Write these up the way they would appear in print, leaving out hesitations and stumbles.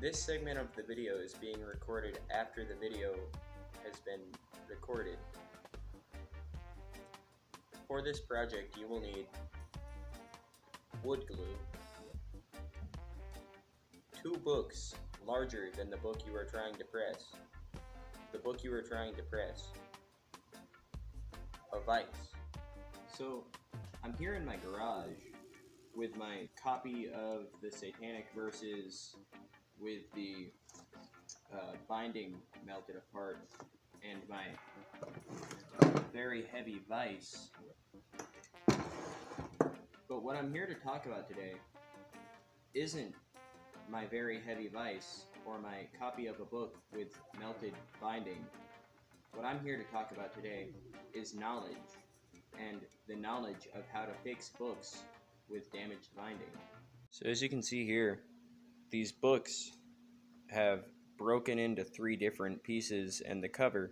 This segment of the video is being recorded after the video has been recorded. For this project, you will need wood glue, 2 books larger than the book you are trying to press, a vise. So, I'm here in my garage with my copy of the Satanic Verses with the binding melted apart and my very heavy vise. But what I'm here to talk about today isn't my very heavy vise or my copy of a book with melted binding. What I'm here to talk about today is knowledge, and the knowledge of how to fix books with damaged binding. So as you can see here, these books have broken into 3 different pieces, and the cover,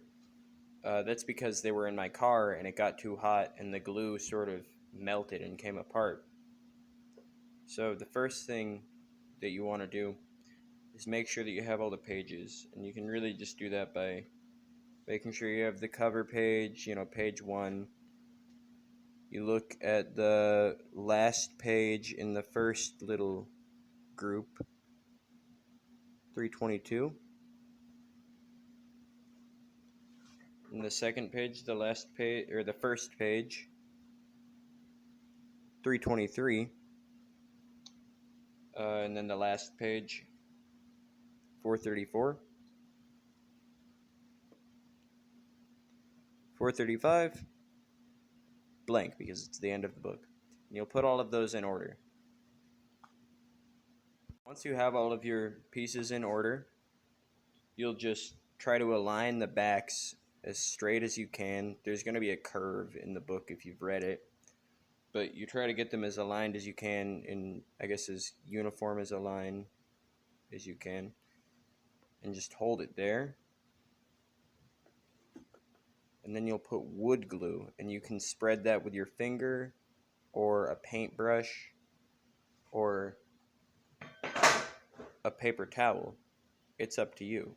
that's because they were in my car and it got too hot and the glue sort of melted and came apart. So the first thing that you want to do is make sure that you have all the pages, and you can really just do that by making sure you have the cover page, page 1. You look at the last page in the first little group, 322. In the second page, the last page, or the first page, 323. And then the last page, 434. 435, blank, because it's the end of the book. And you'll put all of those in order. Once you have all of your pieces in order, you'll just try to align the backs as straight as you can. There's going to be a curve in the book if you've read it, but you try to get them as aligned as you can, in, I guess, as uniform as a line as you can, and just hold it there. And then you'll put wood glue, and you can spread that with your finger or a paintbrush or a paper towel. It's up to you.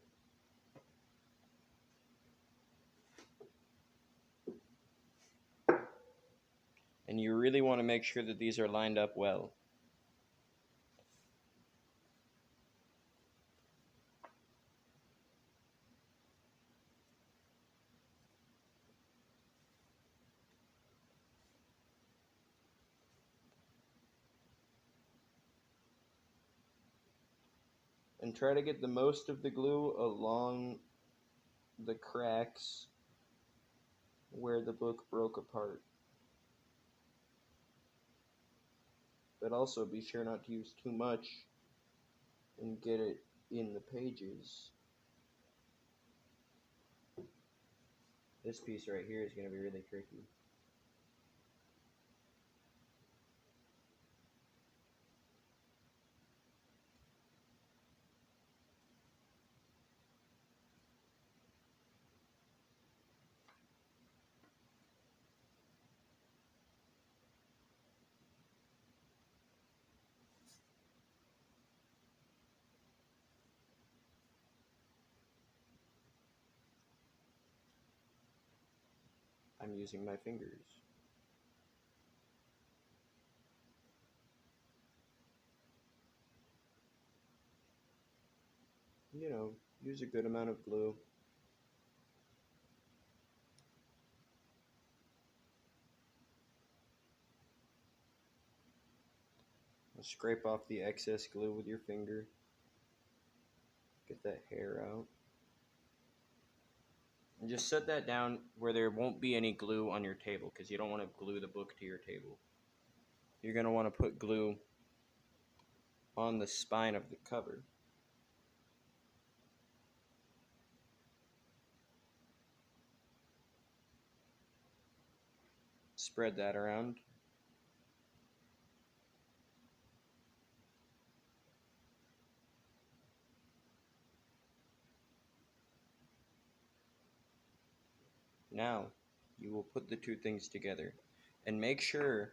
And you really want to make sure that these are lined up well. And try to get the most of the glue along the cracks where the book broke apart. But also be sure not to use too much and get it in the pages. This piece right here is going to be really tricky. I'm using my fingers. Use a good amount of glue. Scrape off the excess glue with your finger. Get that hair out. And just set that down where there won't be any glue on your table, because you don't want to glue the book to your table. You're going to want to put glue on the spine of the cover. Spread that around. Now, you will put the 2 things together. And make sure,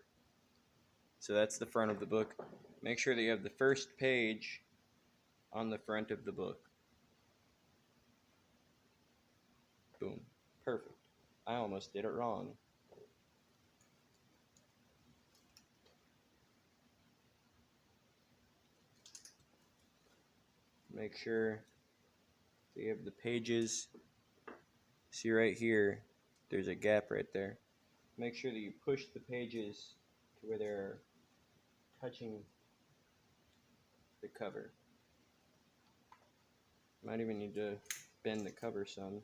so that's the front of the book, make sure that you have the first page on the front of the book. Boom. Perfect. I almost did it wrong. Make sure that you have the pages. See right here, there's a gap right there. Make sure that you push the pages to where they're touching the cover. Might even need to bend the cover some.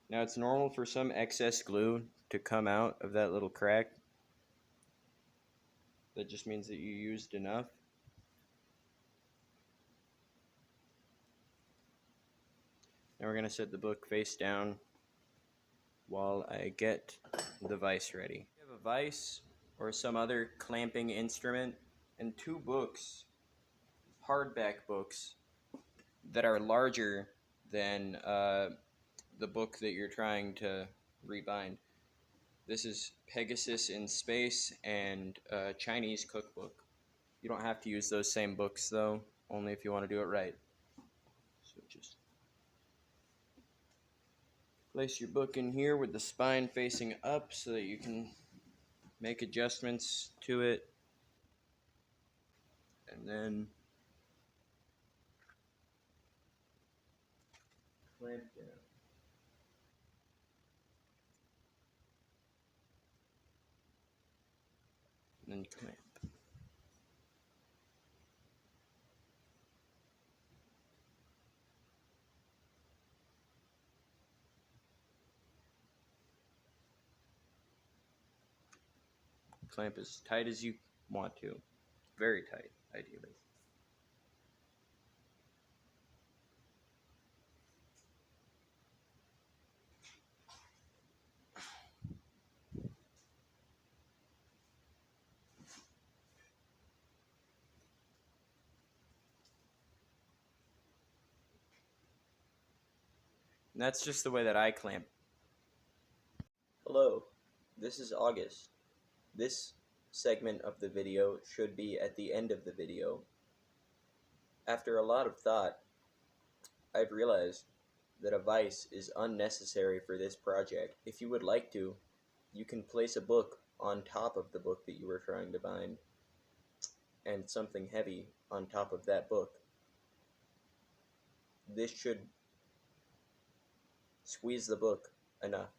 Now it's normal for some excess glue to come out of that little crack. That just means that you used enough. Now we're going to set the book face down while I get the vise ready. If you have a vise or some other clamping instrument and two books, hardback books, that are larger than the book that you're trying to rebind. This is Pegasus in Space and Chinese Cookbook. You don't have to use those same books though, only if you want to do it right. So just place your book in here with the spine facing up so that you can make adjustments to it. And then clamp down. And then clamp. Clamp as tight as you want to. Very tight, ideally. And that's just the way that I clamp. Hello, this is August. This segment of the video should be at the end of the video. After a lot of thought, I've realized that a vise is unnecessary for this project. If you would like to, you can place a book on top of the book that you were trying to bind, and something heavy on top of that book. This should squeeze the book enough